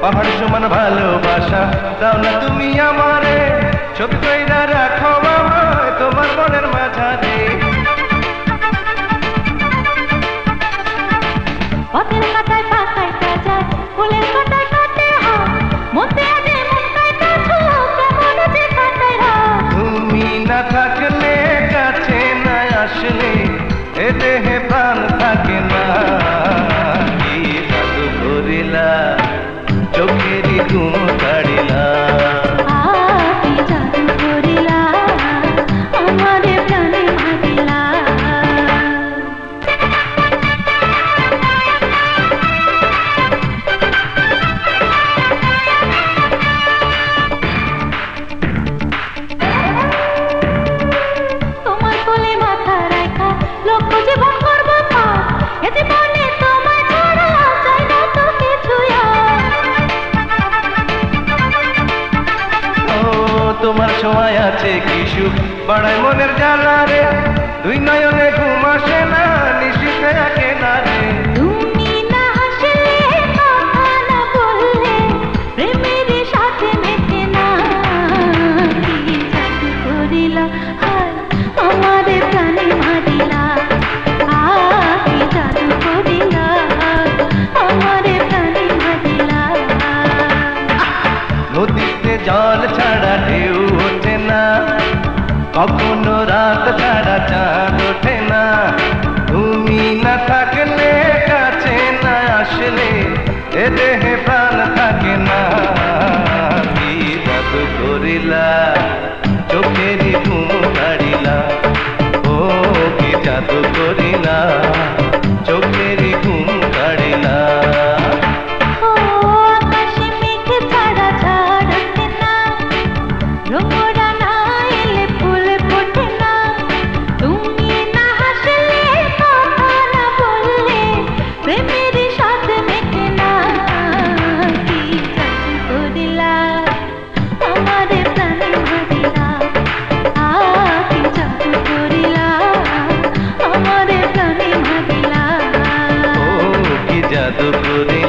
পাহাড় সমান ভালোবাসা দাও না তুমি আমারে, ছবি কইরা রাখো আমায় তোমার মনের মাঝারে। পথের কাটায় পা কাটা যায়, ফুলের কাটায় কাটে হাত, মতে আজে মন কাটা ছোক, কেমন যে কাটায় রাত। তুমি না থাকলে কাছে না আসলে এ দেহে প্রাণ থাকে না। কি জাদু করিলা চোখেরই ঘুম কাড়িলা, কি জাদু করিলা আমারে প্রাণে ভাগিলা। তোমার কোলে মাথা রাখা লক্ষ জীবন করব পার, এ জীবনে তোমায় ছাড়া চাই না তো কিছু আর। ও তোমার সময় আছে কি সুখ বাড়ায় মনের জ্বালা রে, দুই নয়নে ঘুম আসে না নিশিতে আঁকে না রে। তুমি না হাসলে কথা না বললে প্রেমের সাথে মেটে না। কি জাদু করিলা হায় আমারে প্রাণে মারিলা, কি জাদু করিলা আমারে প্রাণে মারিলা। নদীতে জল ছাড়া ঢেউ ওঠে না, কখনো রাত ছাড়া চাঁদ ওঠে না। তুমি না থাকলে কাছে না আসলে এ দেহে প্রাণ থাকে না। কি জাদু করিলা চোখেরই ঘুম কাড়িলা, ও কি জাদু করিলা চোখেরই ঘুম কাড়িলা। ও আকাশে মেঘ ছাড়া ঝড় ওঠে না, ভ্রমরা না এলে ফুল ফোটে না। তুমি না হাসলে কথা না বললে প্রেমের সাথে মেটে না। কি জাদু করিলা আমারে প্রাণে মারিলা, কি জাদু করিলা আমারে প্রাণে মারিলা। ও কি জাদু করিলা